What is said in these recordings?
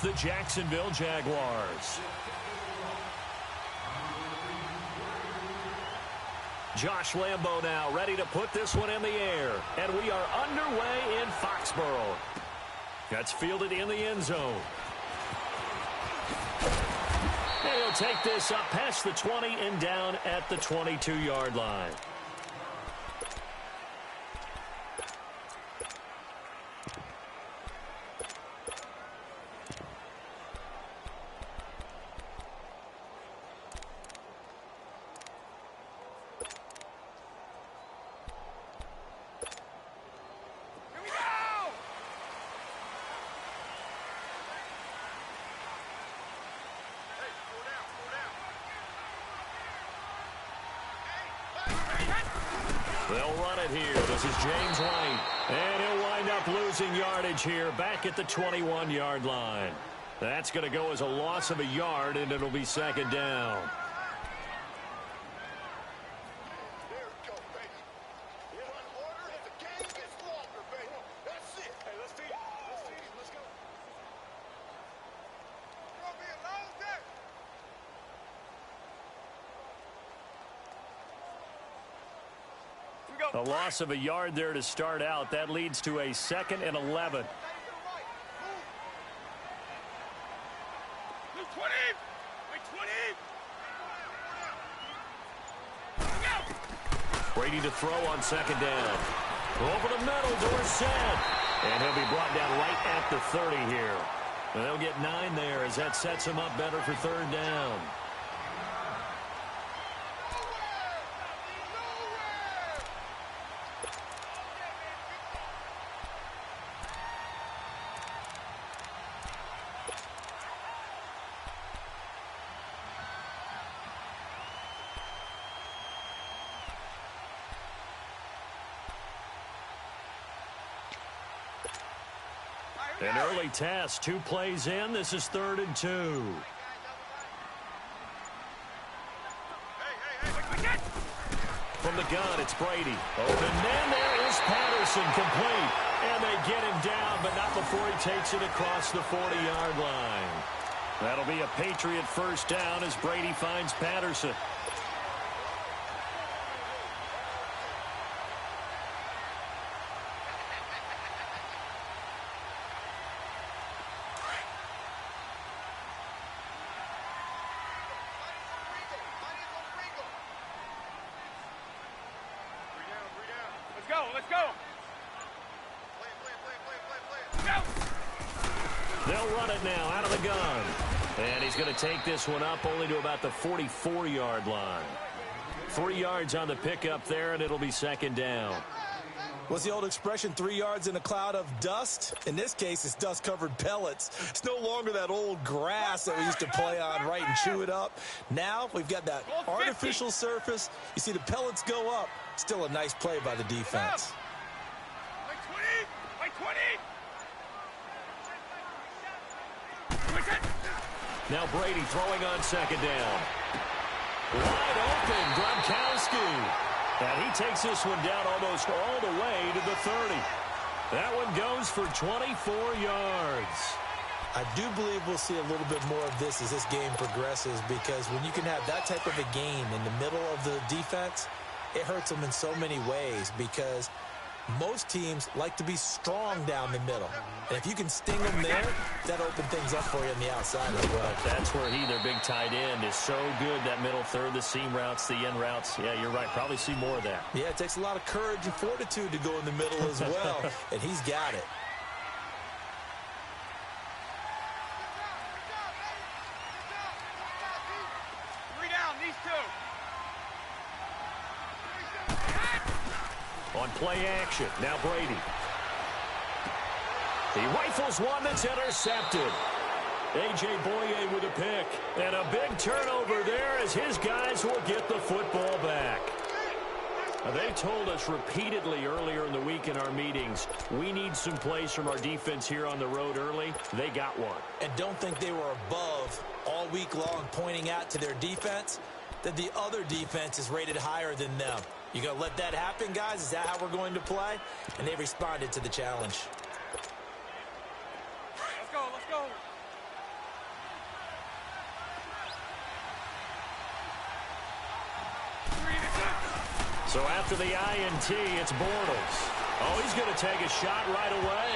with the Jacksonville Jaguars. Josh Lambo now ready to put this one in the air. And we are underway in Foxborough. That's fielded in the end zone. And he'll take this up past the 20 and down at the 22-yard line. They'll run it here. This is James White. And he'll wind up losing yardage here back at the 21-yard line. That's going to go as a loss of a yard, and it'll be second down. A loss of a yard there to start out. That leads to a 2nd and 11. Brady to throw on second down. Over the middle, Dorsett. And he'll be brought down right at the 30 here. And they'll get 9 there as that sets him up better for third down. An early test, 2 plays in. This is 3rd and 2. From the gun, it's Brady. Open man, there is Patterson, complete. And they get him down, but not before he takes it across the 40-yard line. That'll be a Patriot first down as Brady finds Patterson. They'll run it now out of the gun. And he's going to take this one up only to about the 44-yard line. 3 yards on the pickup there, and it'll be second down. What's the old expression, 3 yards in a cloud of dust? In this case, it's dust-covered pellets. It's no longer that old grass that we used to play on, right, and chew it up. Now we've got that artificial surface. You see the pellets go up. Still a nice play by the defense. Now Brady throwing on second down. Wide open, Gronkowski. And he takes this one down almost all the way to the 30. That one goes for 24 yards. I do believe we'll see a little bit more of this as this game progresses, because when you can have that type of a game in the middle of the defense, it hurts them in so many ways, because most teams like to be strong down the middle. And if you can sting them there, that opens things up for you on the outside as well. That's where their big tight end, is so good, that middle third, the seam routes, the end routes. Yeah, you're right. Probably see more of that. Yeah, it takes a lot of courage and fortitude to go in the middle as well, and he's got it. On play action, now Brady. He rifles one that's intercepted. A.J. Boye with a pick. And a big turnover there as his guys will get the football back. Now, they told us repeatedly earlier in the week in our meetings, we need some plays from our defense here on the road early. They got one. And don't think they were above all week long, pointing out to their defense that the other defense is rated higher than them. You going to let that happen, guys? Is that how we're going to play? And they responded to the challenge. Let's go, let's go. So after the INT, it's Bortles. Oh, he's going to take a shot right away.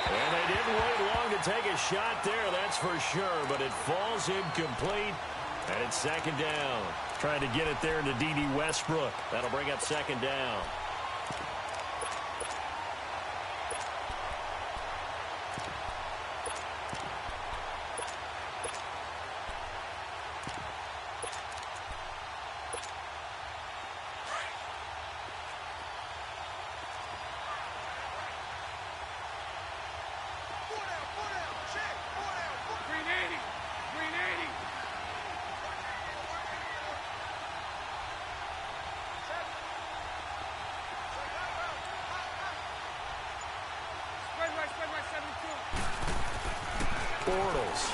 And they didn't wait long to take a shot there, that's for sure. But it falls incomplete, and it's second down. Trying to get it there to D.D. Westbrook. That'll bring up second down. Bortles.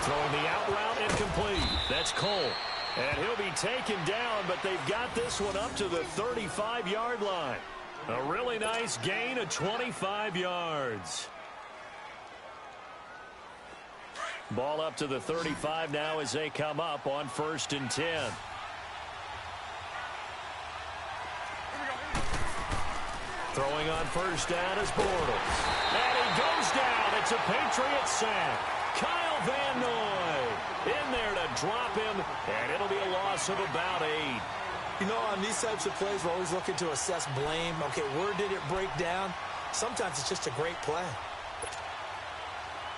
Throwing the out route incomplete. That's Cole. And he'll be taken down, but they've got this one up to the 35-yard line. A really nice gain of 25 yards. Ball up to the 35 now as they come up on 1st and 10. Throwing on first down is Bortles. And he goes down. It's a Patriot sack. Kyle Van Noy in there to drop him, and it'll be a loss of about 8. You know, on these types of plays, we're always looking to assess blame. Okay, where did it break down? Sometimes it's just a great play.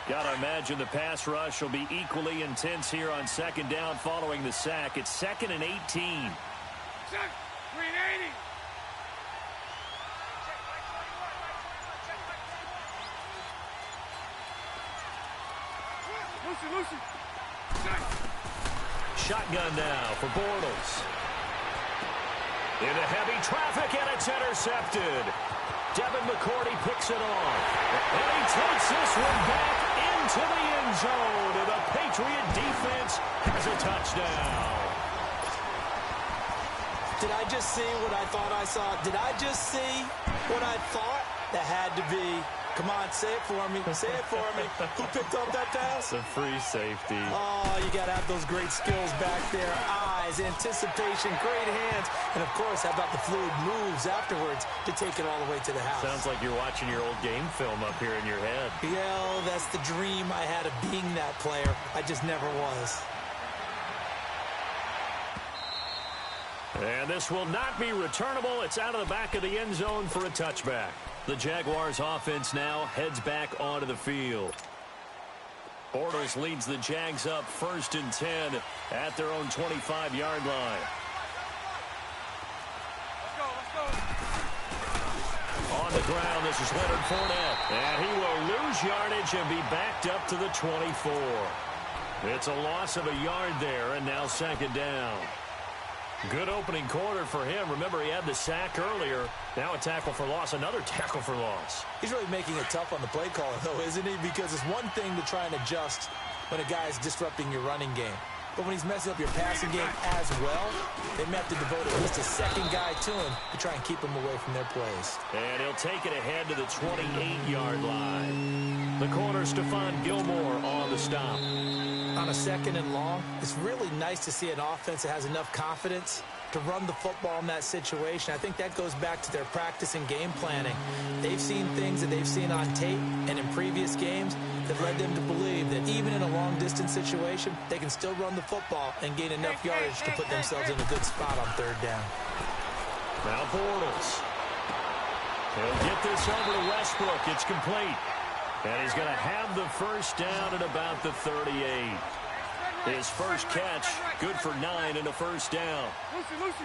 Got to imagine the pass rush will be equally intense here on second down following the sack. It's 2nd and 18. Check, 380. Lucy. Shotgun now for Bortles. Into heavy traffic, and it's intercepted. Devin McCourty picks it off. And he takes this one back into the end zone. And the Patriot defense has a touchdown. Did I just see what I thought I saw? Did I just see what I thought? That had to be. Come on, say it for me. Say it for me. Who picked up that pass? A free safety. Oh, you got to have those great skills back there. Eyes, anticipation, great hands. And, of course, how about the fluid moves afterwards to take it all the way to the house? Sounds like you're watching your old game film up here in your head. Yeah, that's the dream I had of being that player. I just never was. And this will not be returnable. It's out of the back of the end zone for a touchback. The Jaguars offense now heads back onto the field. Bortles leads the Jags up 1st and 10 at their own 25-yard line. Let's go. On the ground, this is Leonard Fournette. And he will lose yardage and be backed up to the 24. It's a loss of a yard there, and now second down. Good opening quarter for him. Remember, he had the sack earlier. Now a tackle for loss, another tackle for loss. He's really making it tough on the play caller, though, isn't he? Because it's one thing to try and adjust when a guy is disrupting your running game. But when he's messing up your passing game as well, they may have to devote at least a second guy to him to try and keep him away from their plays. And he'll take it ahead to the 28-yard line. The corner, Stephon Gilmore, on the stop. On a 2nd and long, it's really nice to see an offense that has enough confidence to run the football in that situation. I think that goes back to their practice and game planning. They've seen things that they've seen on tape and in previous games that led them to believe that even in a long-distance situation, they can still run the football and gain enough yardage to put themselves in a good spot on 3rd down. Now Bortles. He'll get this over to Westbrook. It's complete. And he's going to have the first down at about the 38. His first catch, good for 9 and a first down. Lucy.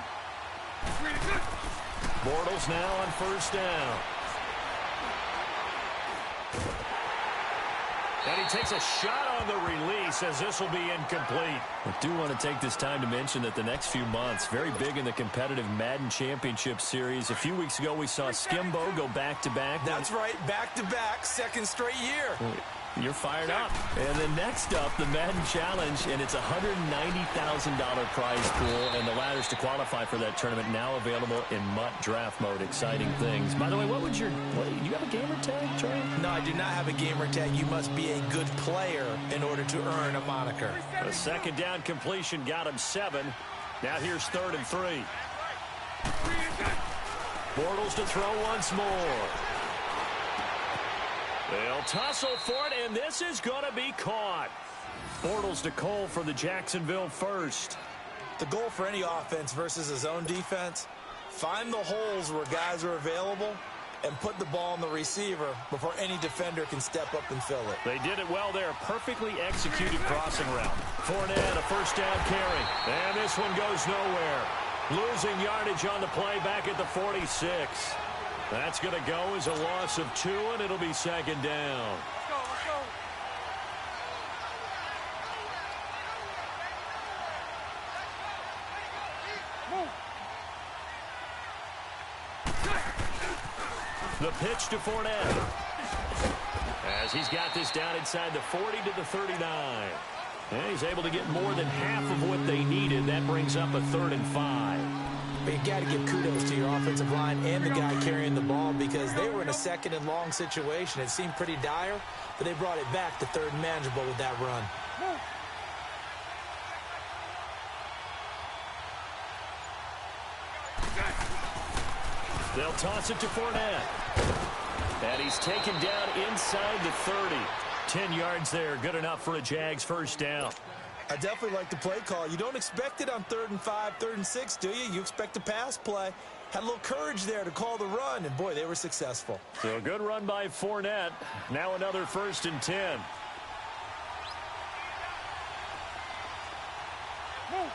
Bortles now on first down. And he takes a shot on the release as this will be incomplete. I do want to take this time to mention that the next few months, very big in the competitive Madden Championship Series. A few weeks ago, we saw Skimbo go back-to-back. That's right, back-to-back, 2nd straight year. You're fired up. And then next up, the Madden Challenge, and it's a $190,000 prize pool, and the ladders to qualify for that tournament now available in MUT draft mode. Exciting things. By the way, do you have a gamer tag, Trey? No, I do not have a gamer tag. You must be a good player in order to earn a moniker. A second down completion got him 7. Now here's 3rd and 3. Bortles to throw once more. They'll tussle for it, and this is going to be caught. Bortles to Cole for the Jacksonville first. The goal for any offense versus his own defense, find the holes where guys are available and put the ball on the receiver before any defender can step up and fill it. They did it well there. Perfectly executed crossing route. Fournette, a first down carry. And this one goes nowhere. Losing yardage on the play back at the 46. That's going to go as a loss of 2, and it'll be 2nd down. Let's go, let's go. Move. The pitch to Fournette. As he's got this down inside the 40 to the 39. And he's able to get more than half of what they needed. That brings up a 3rd and 5. But you got to give kudos to your offensive line and the guy carrying the ball because they were in a 2nd and long situation. It seemed pretty dire, but they brought it back to 3rd and manageable with that run. Move. They'll toss it to Fournette. And he's taken down inside the 30. 10 yards there. Good enough for a Jags first down. I definitely like the play call. You don't expect it on 3rd and 5, 3rd and 6, do you? You expect a pass play. Had a little courage there to call the run, and, boy, they were successful. So a good run by Fournette. Now another 1st and 10. Move.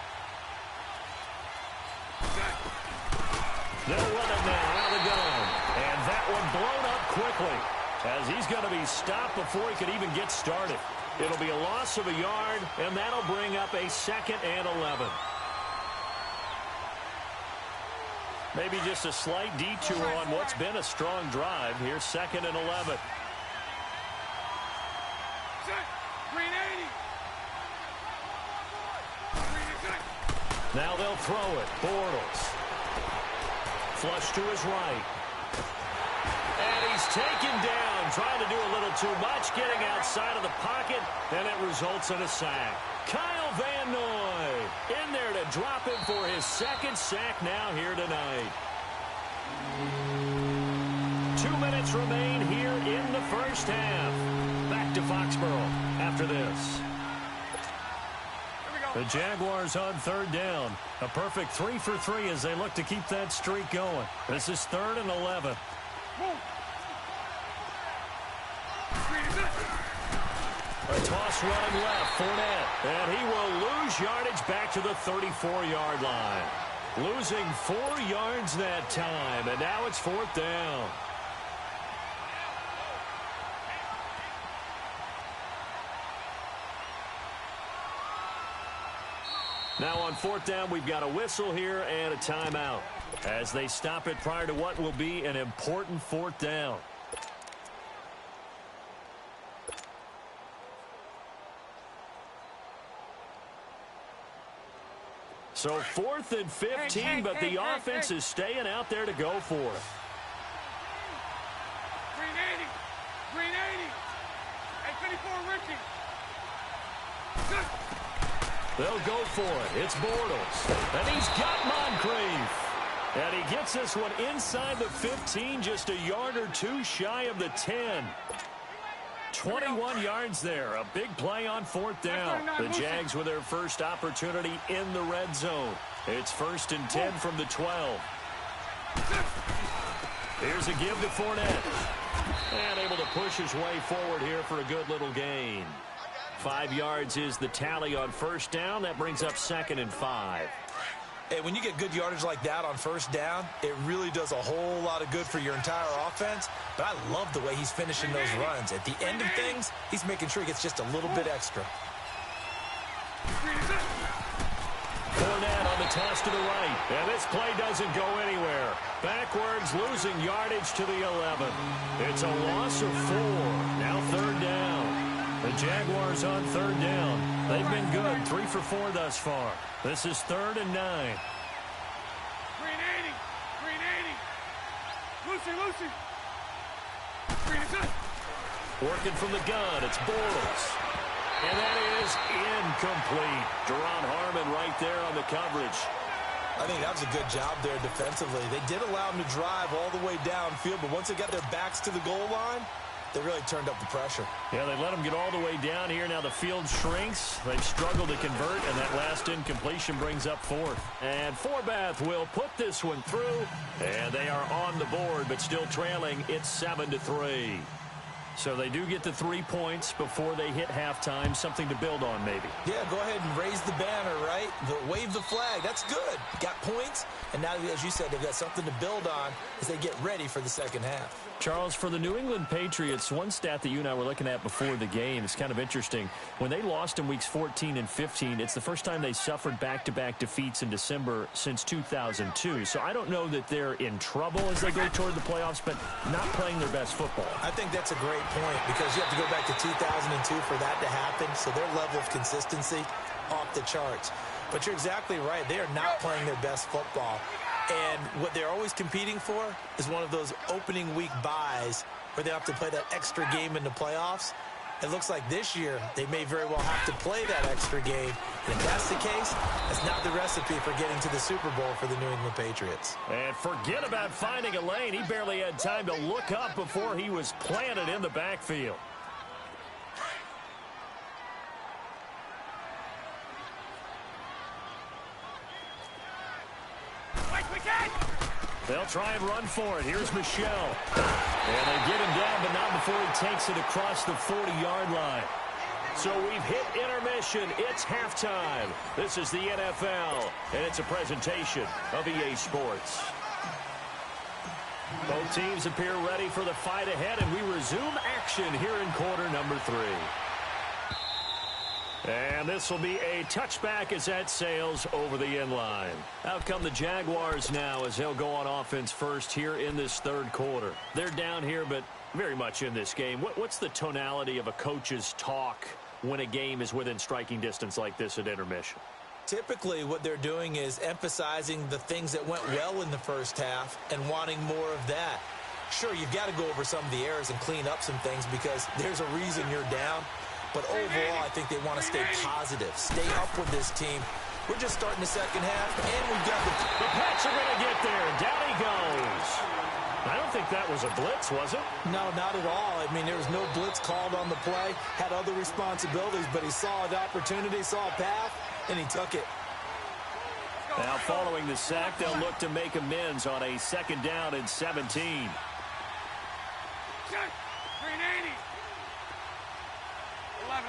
They'll run it now out of the gun. And that one blown up quickly as he's going to be stopped before he could even get started. It'll be a loss of a yard, and that'll bring up a 2nd and 11. Maybe just a slight detour on what's been a strong drive. Here's 2nd and 11. Set. 380. Now they'll throw it. Bortles. Flush to his right. And he's taken down, trying to do a little too much, getting outside of the pocket, and it results in a sack. Kyle Van Noy in there to drop him for his 2nd sack now here tonight. 2 minutes remain here in the first half. Back to Foxborough after this. The Jaguars on 3rd down. A perfect 3 for 3 as they look to keep that streak going. This is 3rd and 11. A toss running left, Fournette. And he will lose yardage back to the 34-yard line. Losing 4 yards that time, and now it's 4th down. Now on 4th down, we've got a whistle here and a timeout as they stop it prior to what will be an important 4th down. So 4th and 15, but the offense is staying out there to go for it. 380. 380. 854 Richie. They'll go for it. It's Bortles. And he's got Moncrief. And he gets this one inside the 15, just a yard or 2 shy of the 10. 21 yards there. A big play on 4th down. The Jags with their first opportunity in the red zone. It's 1st and 10 from the 12. Here's a give to Fournette. And able to push his way forward here for a good little gain. 5 yards is the tally on 1st down. That brings up 2nd and 5. Hey, when you get good yardage like that on 1st down, it really does a whole lot of good for your entire offense. But I love the way he's finishing those runs. At the end of things, he's making sure he gets just a little bit extra. Fournette on the toss to the right. And this play doesn't go anywhere. Backwards, losing yardage to the 11. It's a loss of 4. Now 3rd down. The Jaguars on 3rd down. They've been good. 3 for 4 thus far. This is 3rd and 9. 380. 380. Lucy. Working from the gun. It's Bortles. And that is incomplete. Deron Harmon right there on the coverage. I think that was a good job there defensively. They did allow them to drive all the way downfield, but once they got their backs to the goal line, they really turned up the pressure. Yeah, they let them get all the way down here. Now the field shrinks. They've struggled to convert, and that last incompletion brings up fourth. And Forbath will put this one through, and they are on the board, but still trailing. It's 7-3. So they do get the 3 points before they hit halftime. Something to build on, maybe. Yeah, go ahead and raise the banner, right? Wave the flag. That's good. Got points, and now, as you said, they've got something to build on as they get ready for the second half. Charles, for the New England Patriots, one stat that you and I were looking at before the game is kind of interesting. When they lost in weeks 14 and 15, it's the first time they suffered back-to-back defeats in December since 2002. So I don't know that they're in trouble as they go toward the playoffs, but not playing their best football. I think that's a great point because you have to go back to 2002 for that to happen. So their level of consistency off the charts. But you're exactly right. They are not playing their best football. And what they're always competing for is one of those opening week buys where they have to play that extra game in the playoffs. It looks like this year they may very well have to play that extra game. And if that's the case, that's not the recipe for getting to the Super Bowl for the New England Patriots. And forget about finding a lane. He barely had time to look up before he was planted in the backfield. They'll try and run for it. Here's Michelle. And they get him down, but not before he takes it across the 40-yard line. So we've hit intermission. It's halftime. This is the NFL, and it's a presentation of EA Sports. Both teams appear ready for the fight ahead, and we resume action here in quarter number 3. And this will be a touchback as that sails over the end line. Out come the Jaguars now as they'll go on offense first here in this third quarter. They're down here, but very much in this game. What's the tonality of a coach's talk when a game is within striking distance like this at intermission? Typically, what they're doing is emphasizing the things that went well in the first half and wanting more of that. Sure, you've got to go over some of the errors and clean up some things because there's a reason you're down. But overall, I think they want to stay positive, stay up with this team. We're just starting the second half, and we've got the Pats are going to get there. Down he goes. I don't think that was a blitz, was it? No, not at all. I mean, there was no blitz called on the play. Had other responsibilities, but he saw an opportunity, saw a path, and he took it. Now, following the sack, they'll look to make amends on a second down and 17. Green 80. 11.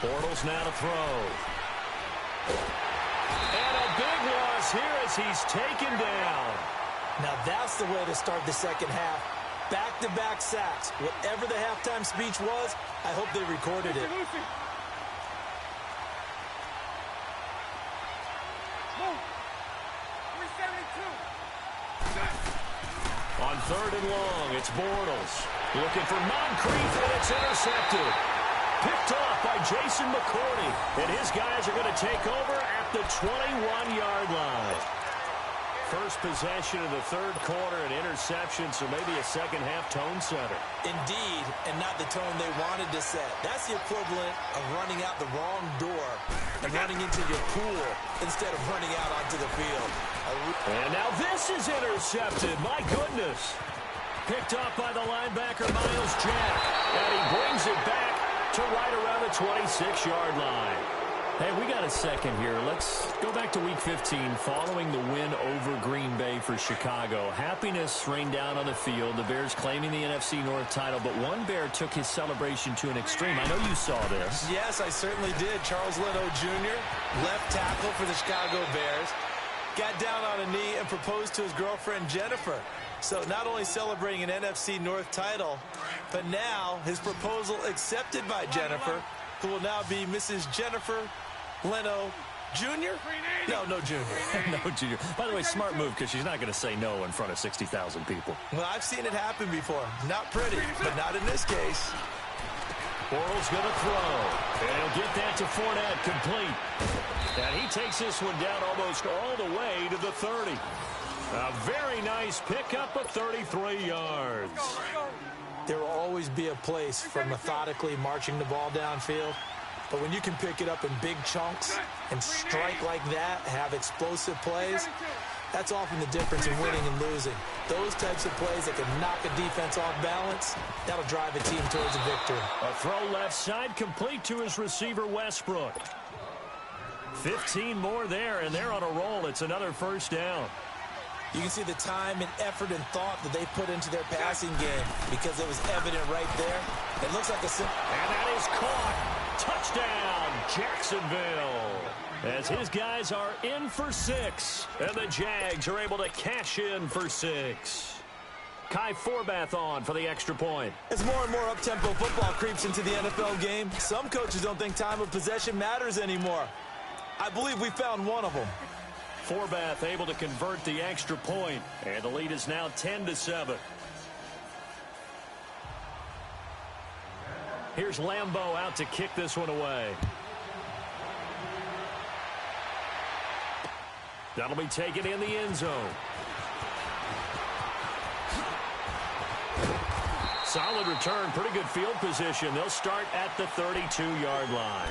Bortles now to throw. And a big loss here as he's taken down. Now that's the way to start the second half. Back-to-back sacks. Whatever the halftime speech was, I hope they recorded it. Move. 372. On third and long, it's Bortles. Looking for Moncrief, and it's intercepted. Picked off by Jason McCourty. And his guys are going to take over at the 21-yard line. First possession of the third quarter, an interception, so maybe a second-half tone setter. Indeed, and not the tone they wanted to set. That's the equivalent of running out the wrong door and running into your pool instead of running out onto the field. And now this is intercepted. My goodness. Picked off by the linebacker, Miles Jack. And he brings it back to right around the 26-yard line. Hey, we got a second here. Let's go back to Week 15 following the win over Green Bay for Chicago. Happiness rained down on the field. The Bears claiming the NFC North title, but one Bear took his celebration to an extreme. I know you saw this. Yes, I certainly did. Charles Leno Jr., left tackle for the Chicago Bears, got down on a knee and proposed to his girlfriend, Jennifer. So not only celebrating an NFC North title, but now his proposal accepted by Jennifer, who will now be Mrs. Jennifer Leno Jr.? No Jr. No Jr. By the way, smart move because she's not going to say no in front of 60,000 people. Well, I've seen it happen before. Not pretty, but not in this case. Bortles going to throw. And he'll get that to Fournette, complete. And he takes this one down almost all the way to the 30. A very nice pickup of 33 yards. There will always be a place for methodically marching the ball downfield. But when you can pick it up in big chunks and strike like that, have explosive plays, that's often the difference in winning and losing. Those types of plays that can knock a defense off balance, that'll drive a team towards a victory. A throw left side complete to his receiver, Westbrook. 15 more there, and they're on a roll. It's another first down. You can see the time and effort and thought that they put into their passing game because it was evident right there. It looks like a simple... And that is caught. Touchdown, Jacksonville. As his guys are in for 6, and the Jags are able to cash in for 6. Kai Forbath on for the extra point. As more and more up-tempo football creeps into the NFL game, some coaches don't think time of possession matters anymore. I believe we found one of them. Forbath able to convert the extra point, and the lead is now 10-7. Here's Lambeau out to kick this one away. That'll be taken in the end zone. Solid return, pretty good field position. They'll start at the 32-yard line.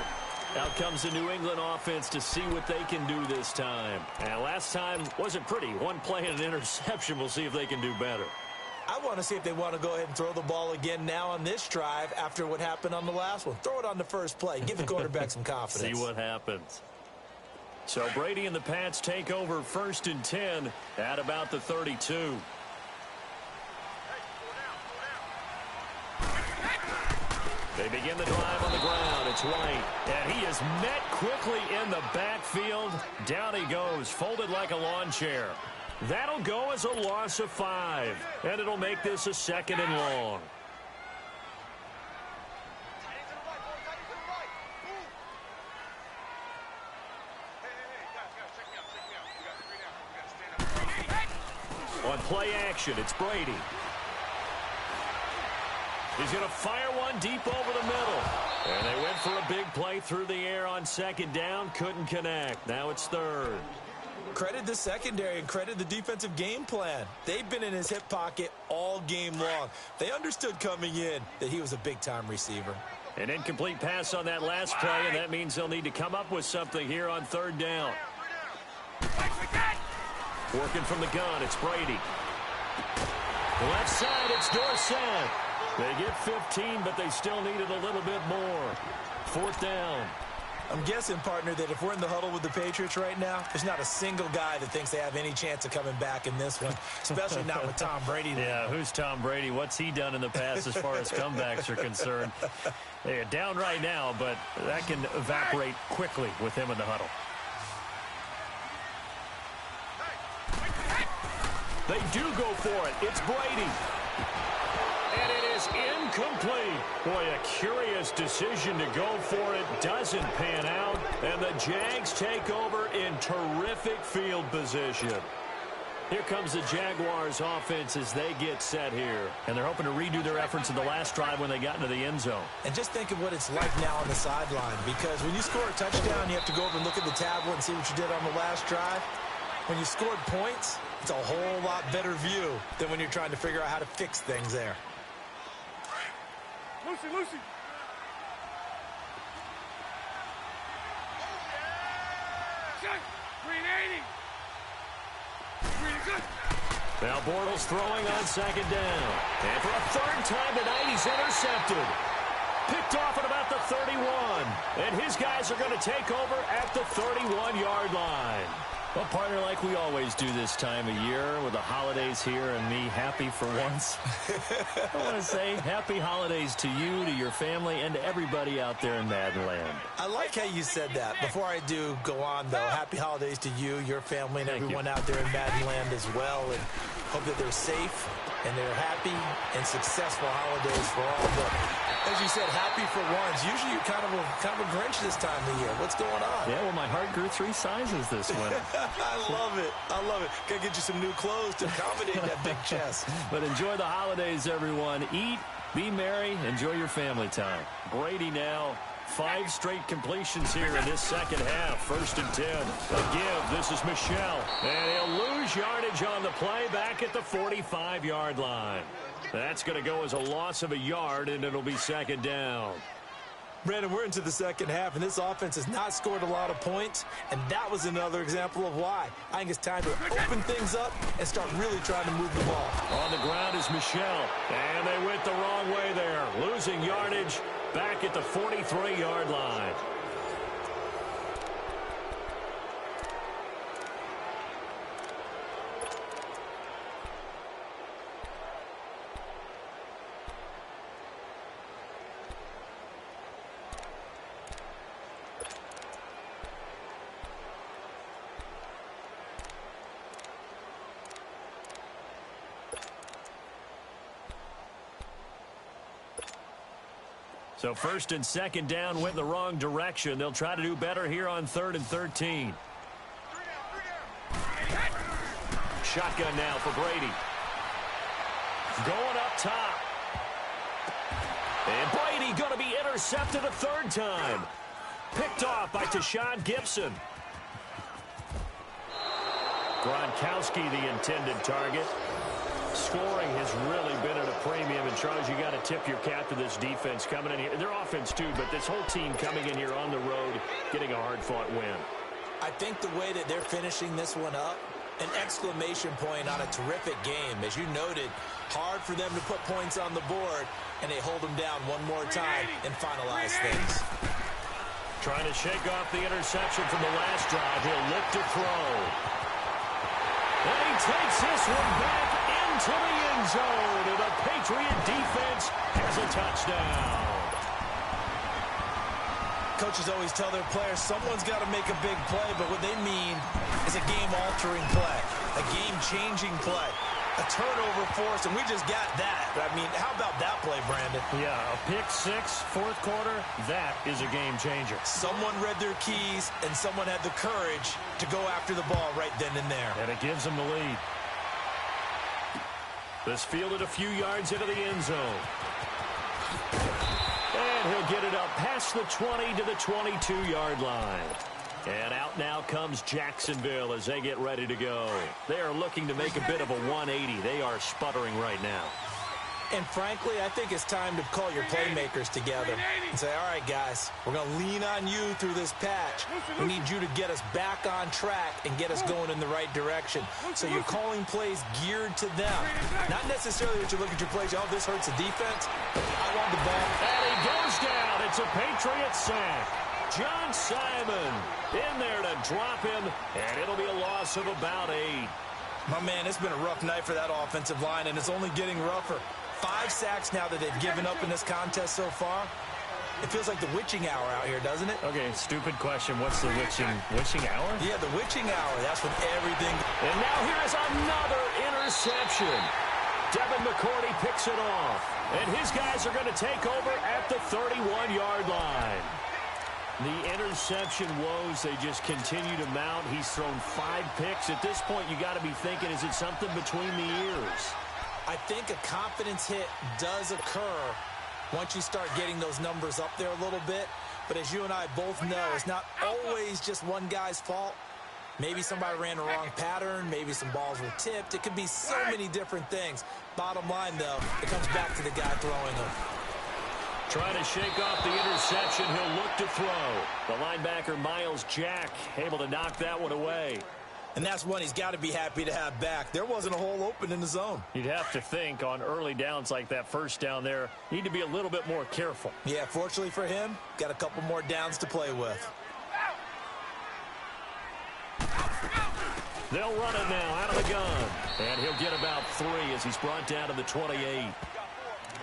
Out comes the New England offense to see what they can do this time. And last time wasn't pretty. One play and an interception. We'll see if they can do better. I want to see if they want to go ahead and throw the ball again now on this drive after what happened on the last one. Throw it on the first play. Give the quarterback some confidence. See what happens. So Brady and the Pats take over 1st and 10 at about the 32. They begin the drive on the ground. It's White, and he is met quickly in the backfield. Down he goes, folded like a lawn chair. That'll go as a loss of 5, and it'll make this a 2nd and long. On play action, it's Brady. He's going to fire one deep over the middle. And they went for a big play through the air on 2nd down. Couldn't connect. Now it's 3rd. Credit the secondary and credit the defensive game plan. They've been in his hip pocket all game long. They understood coming in that he was a big-time receiver. An incomplete pass on that last play, and that means they'll need to come up with something here on 3rd down. Working from the gun, it's Brady. Left side, it's Dorsett. They get 15, but they still needed a little bit more. 4th down. I'm guessing, partner, that if we're in the huddle with the Patriots right now, there's not a single guy that thinks they have any chance of coming back in this one, especially not with Tom Brady there. Yeah, who's Tom Brady? What's he done in the past as far as comebacks are concerned? They're down right now, but that can evaporate quickly with him in the huddle. They do go for it. It's Brady. And it is incomplete. Boy, a curious decision to go for it. Doesn't pan out. And the Jags take over in terrific field position. Here comes the Jaguars offense as they get set here. And they're hoping to redo their efforts in the last drive when they got into the end zone. And just think of what it's like now on the sideline. Because when you score a touchdown, you have to go over and look at the tablet and see what you did on the last drive. When you scored points, it's a whole lot better view than when you're trying to figure out how to fix things there. Lucy. Check. 380. Really good. Now Bortles throwing on 2nd down. And for a 3rd time tonight, he's intercepted. Picked off at about the 31. And his guys are going to take over at the 31-yard line. Well, partner, like we always do this time of year with the holidays here and me happy for once. I want to say happy holidays to you, to your family, and to everybody out there in Madland. I like how you said that. Before I do go on, though, happy holidays to you, your family, and everyone out there in Madland as well. And hope that they're safe and they're happy and successful holidays for all. But as you said, happy for once. Usually you're kind of a Grinch this time of year. What's going on? Yeah, well, my heart grew 3 sizes this winter. I love it. Gotta get you some new clothes to accommodate that big chest. But enjoy the holidays, everyone. Eat, be merry, enjoy your family time. Brady now, 5 straight completions here in this 2nd half. 1st and 10. A give. This is Michel. And he'll lose yardage on the play back at the 45-yard line. That's going to go as a loss of a yard, and it'll be second down. Brandon, we're into the second half, and this offense has not scored a lot of points, and that was another example of why. I think it's time to open things up and start really trying to move the ball. On the ground is Michelle, and they went the wrong way there, losing yardage back at the 43-yard line. So first and second down went in the wrong direction. They'll try to do better here on 3rd and 13. Shotgun now for Brady. Going up top. And Brady going to be intercepted a third time. Picked off by Tashawn Gibson. Gronkowski the intended target. Scoring has really been at a premium, and Charles, you got to tip your cap to this defense coming in here. Their offense too, but this whole team coming in here on the road, getting a hard-fought win. I think the way that they're finishing this one up, an exclamation point on a terrific game. As you noted, hard for them to put points on the board, and they hold them down one more time and finalize things. Trying to shake off the interception from the last drive. He'll look to throw. And he takes this one back into the end zone, and the Patriot defense has a touchdown. Coaches always tell their players someone's got to make a big play, but what they mean is a game-altering play, a game-changing play, a turnover force, and we just got that. I mean, how about that play, Brandon? Yeah, a pick six, fourth quarter, that is a game changer. Someone read their keys, and someone had the courage to go after the ball right then and there. And it gives them the lead. This fielded a few yards into the end zone. And he'll get it up past the 20 to the 22-yard line. And out now comes Jacksonville as they get ready to go. They are looking to make a bit of a 180. They are sputtering right now. And frankly, I think it's time to call your playmakers together and say, all right, guys, we're going to lean on you through this patch. We need you to get us back on track and get us going in the right direction. So you're calling plays geared to them. Not necessarily that you look at your plays, oh, this hurts the defense. I want the ball. And he goes down. It's a Patriot sack. John Simon in there to drop him, and it'll be a loss of about 8. My man, it's been a rough night for that offensive line, and it's only getting rougher. 5 sacks now that they've given up in this contest so far. It feels like the witching hour out here, doesn't it? Okay, stupid question. What's the witching hour? Yeah, the witching hour. That's when everything... And now here is another interception. Devin McCourty picks it off. And his guys are going to take over at the 31-yard line. The interception woes, they just continue to mount. He's thrown 5 picks. At this point, you got to be thinking, is it something between the ears? I think a confidence hit does occur once you start getting those numbers up there a little bit. But as you and I both know, it's not always just one guy's fault. Maybe somebody ran the wrong pattern. Maybe some balls were tipped. It could be so many different things. Bottom line, though, it comes back to the guy throwing them. Trying to shake off the interception. He'll look to throw. The linebacker, Miles Jack, able to knock that one away. And that's one he's got to be happy to have back. There wasn't a hole open in the zone. You'd have to think on early downs like that first down there, need to be a little bit more careful. Yeah, fortunately for him, got a couple more downs to play with. They'll run it now out of the gun. And he'll get about 3 as he's brought down to the 28.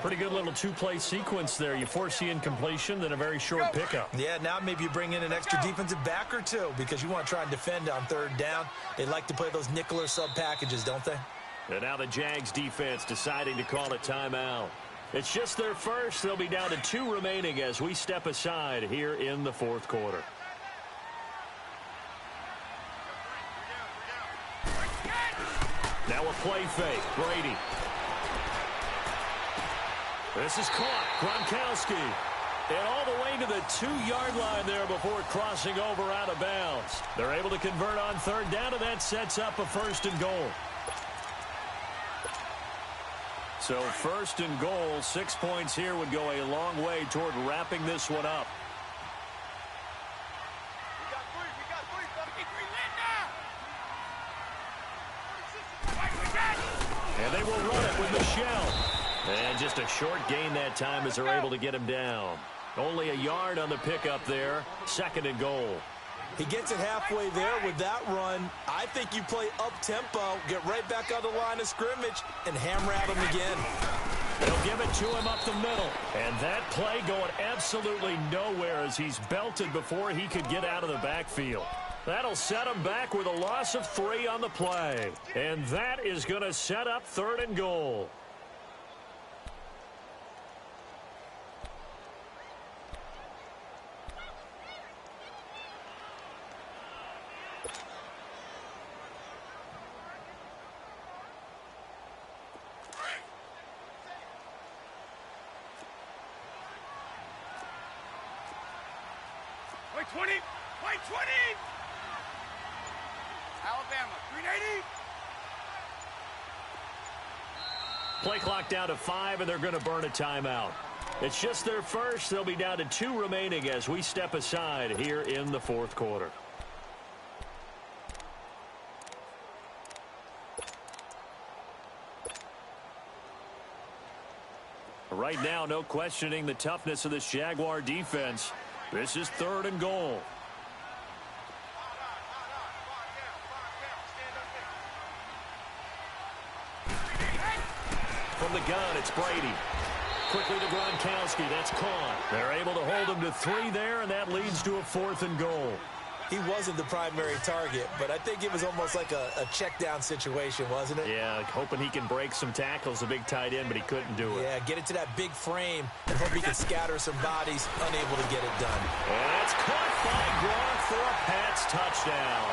Pretty good little 2-play sequence there. You force the incompletion, then a very short pickup. Yeah, now maybe you bring in an extra defensive back or 2 because you want to try and defend on 3rd down. They like to play those nickel or sub packages, don't they? And now the Jags defense deciding to call a timeout. It's just their first. They'll be down to 2 remaining as we step aside here in the 4th quarter. Now a play fake. Brady. This is caught. Gronkowski. And all the way to the 2-yard line there before crossing over out of bounds. They're able to convert on 3rd down, and that sets up a 1st and goal. So first and goal, 6 points here would go a long way toward wrapping this one up. And they will run it with Michelle. And just a short gain that time as they're able to get him down. Only a yard on the pickup there. Second and goal. He gets it halfway there with that run. I think you play up-tempo, get right back on the line of scrimmage, and hammer at him again. They'll give it to him up the middle. And that play going absolutely nowhere as he's belted before he could get out of the backfield. That'll set him back with a loss of 3 on the play. And that is going to set up third and goal. Wait 20! Wait 20! Alabama, 380! Play clock down to 5, and they're going to burn a timeout. It's just their first. They'll be down to 2 remaining as we step aside here in the fourth quarter. Right now, no questioning the toughness of this Jaguar defense. This is third and goal. From the gun, it's Brady. Quickly to Gronkowski. That's caught. They're able to hold him to 3 there, and that leads to a fourth and goal. He wasn't the primary target, but I think it was almost like a check-down situation, wasn't it? Yeah, hoping he can break some tackles, a big tight end, but he couldn't do it. Yeah, get it to that big frame and hope he can scatter some bodies, unable to get it done. And that's caught by Gronk for a Pats touchdown.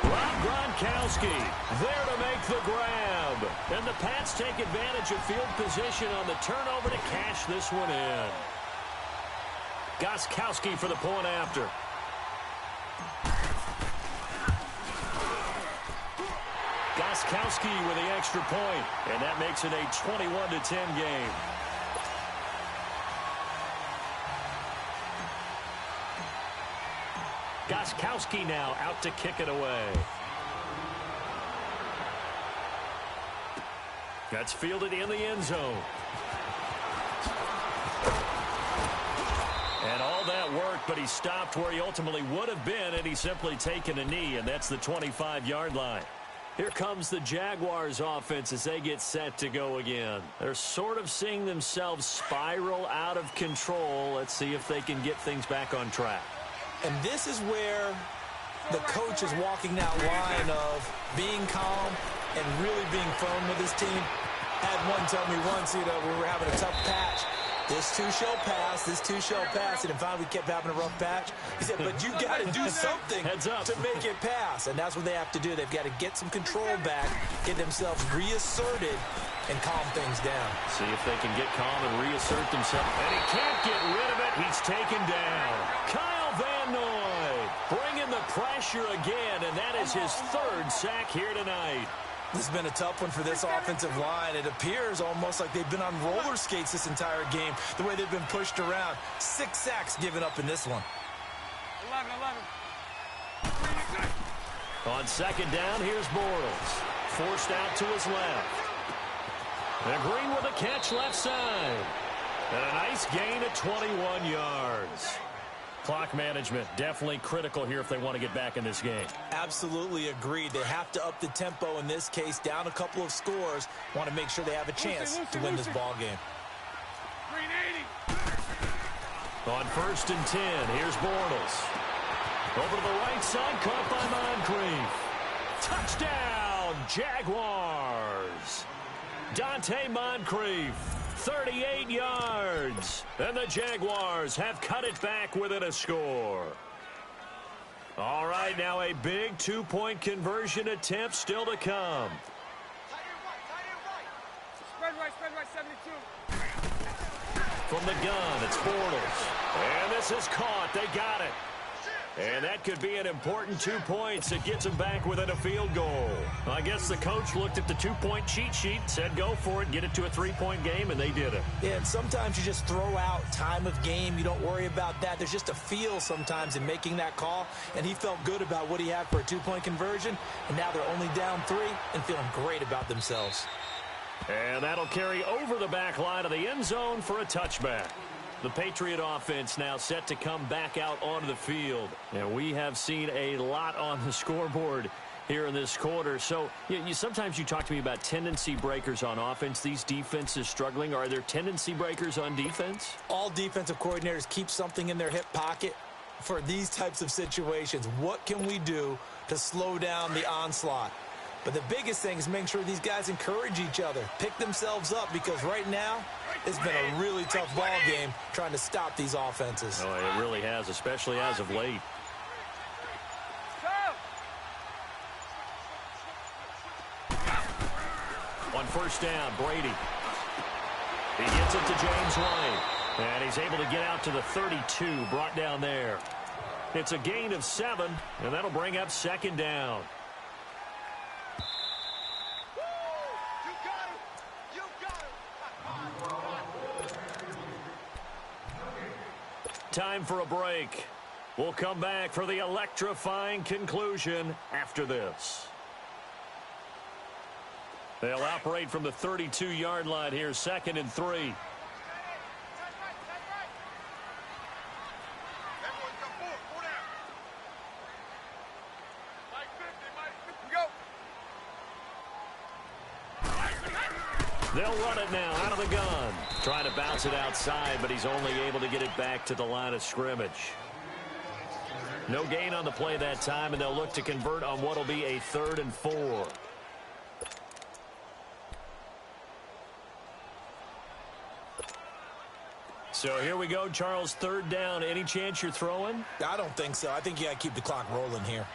Rob Gronkowski there to make the grab. And the Pats take advantage of field position on the turnover to cash this one in. Gostkowski for the point after. Gostkowski with the extra point, and that makes it a 21-10 game. Gostkowski now out to kick it away. That's fielded in the end zone. And all that worked, but he stopped where he ultimately would have been, and he's simply taken a knee, and that's the 25-yard line. Here comes the Jaguars offense as they get set to go again. They're sort of seeing themselves spiral out of control. Let's see if they can get things back on track. And this is where the coach is walking that line of being calm and really being firm with his team. Had one tell me once, we were having a tough patch. This too shall pass, this too shall pass. And finally we kept having a rough patch. He said, but you got to do something to make it pass. And that's what they have to do. They've got to get some control back, get themselves reasserted, and calm things down. See if they can get calm and reassert themselves. And he can't get rid of it. He's taken down. Kyle Van Noy bringing the pressure again, and that is his 3rd sack here tonight. This has been a tough one for this offensive line. It appears almost like they've been on roller skates this entire game, the way they've been pushed around. 6 sacks given up in this one. 11. On second down, here's Bortles. Forced out to his left. And Green with a catch left side. And a nice gain at 21 yards. Clock management definitely critical here if they want to get back in this game. Absolutely agreed. They have to up the tempo in this case, down a couple of scores. Want to make sure they have a chance to win this ball game. 380. On first and 10, here's Bortles. Over to the right side, caught by Moncrief. Touchdown, Jaguars. Dante Moncrief, 38 yards. And the Jaguars have cut it back within a score. All right, now a big 2-point conversion attempt still to come. Spread right, 72. From the gun, it's Bortles. And this is caught. They got it. And that could be an important 2 points. It gets him back within a field goal. I guess the coach looked at the 2-point cheat sheet, said go for it, get it to a 3-point game, and they did it. Yeah, and sometimes you just throw out time of game. You don't worry about that. There's just a feel sometimes in making that call, and he felt good about what he had for a 2-point conversion, and now they're only down 3 and feeling great about themselves. And that'll carry over the back line of the end zone for a touchback. The Patriot offense now set to come back out onto the field. And we have seen a lot on the scoreboard here in this quarter. So sometimes you talk to me about tendency breakers on offense. These defenses struggling. Are there tendency breakers on defense? All defensive coordinators keep something in their hip pocket for these types of situations. What can we do to slow down the onslaught? But the biggest thing is making sure these guys encourage each other, pick themselves up, because right now it's been a really tough ball game trying to stop these offenses. Oh, it really has, especially as of late. On first down, Brady. He gets it to James White. And he's able to get out to the 32, brought down there. It's a gain of 7, and that'll bring up second down. Time for a break. We'll come back for the electrifying conclusion after this. They'll operate from the 32-yard line here, 2nd and 3. They'll run it now out of the gun. Trying to bounce it outside, but he's only able to get it back to the line of scrimmage. No gain on the play that time, and they'll look to convert on what will be a 3rd and 4. So here we go, Charles, 3rd down. Any chance you're throwing? I don't think so. I think you got to keep the clock rolling here.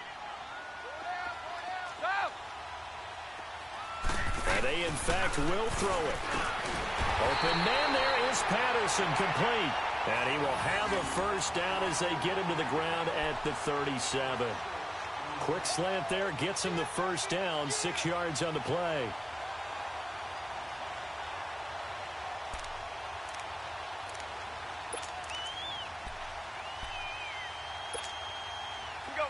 And they, in fact, will throw it. Open man there is Patterson, complete. And he will have a first down as they get him to the ground at the 37. Quick slant there gets him the first down, 6 yards on the play.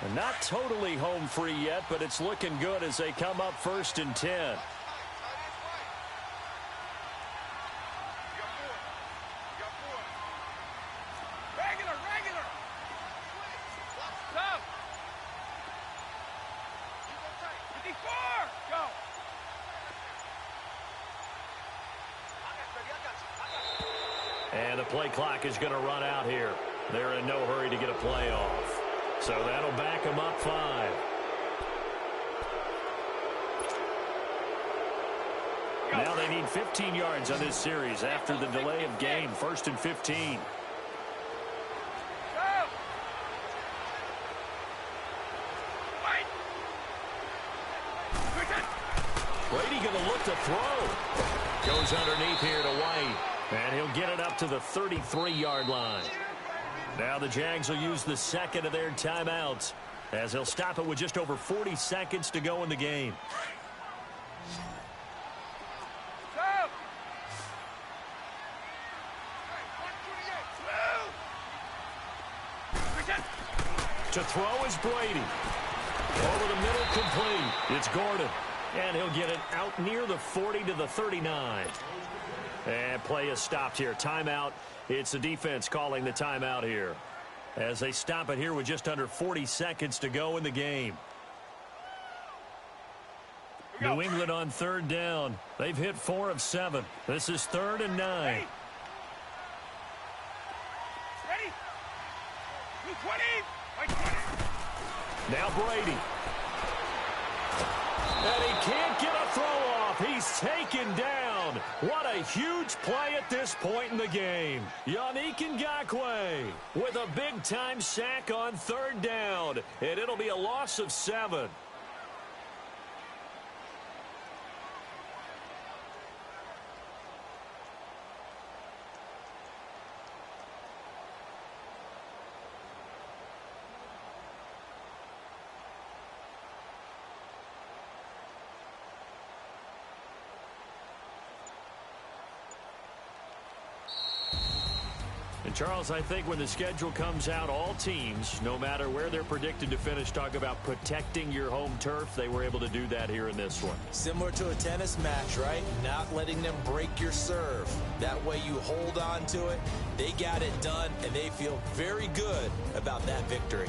And not totally home free yet, but it's looking good as they come up 1st and 10. And the play clock is going to run out here. They're in no hurry to get a play off. So that'll back them up 5. Now they need 15 yards on this series after the delay of game. 1st and 15. Brady going to look to throw. Goes underneath here to White. And he'll get it up to the 33-yard line. Now the Jags will use the 2nd of their timeouts as they'll stop it with just over 40 seconds to go in the game. To throw is Brady. Over the middle, complete. It's Gordon. And he'll get it out near the 40 to the 39. And play is stopped here. Timeout. It's the defense calling the timeout here as they stop it here with just under 40 seconds to go in the game. New England on 3rd down. They've hit 4 of 7. This is 3rd and 9. Ready? 20. Now Brady. And he can't get a throw off. He's taken down. What a huge play at this point in the game. Yannick Ngakoue with a big-time sack on 3rd down. And it'll be a loss of 7. And, Charles, I think when the schedule comes out, all teams, no matter where they're predicted to finish, talk about protecting your home turf. They were able to do that here in this one. Similar to a tennis match, right? Not letting them break your serve. That way you hold on to it. They got it done, and they feel very good about that victory.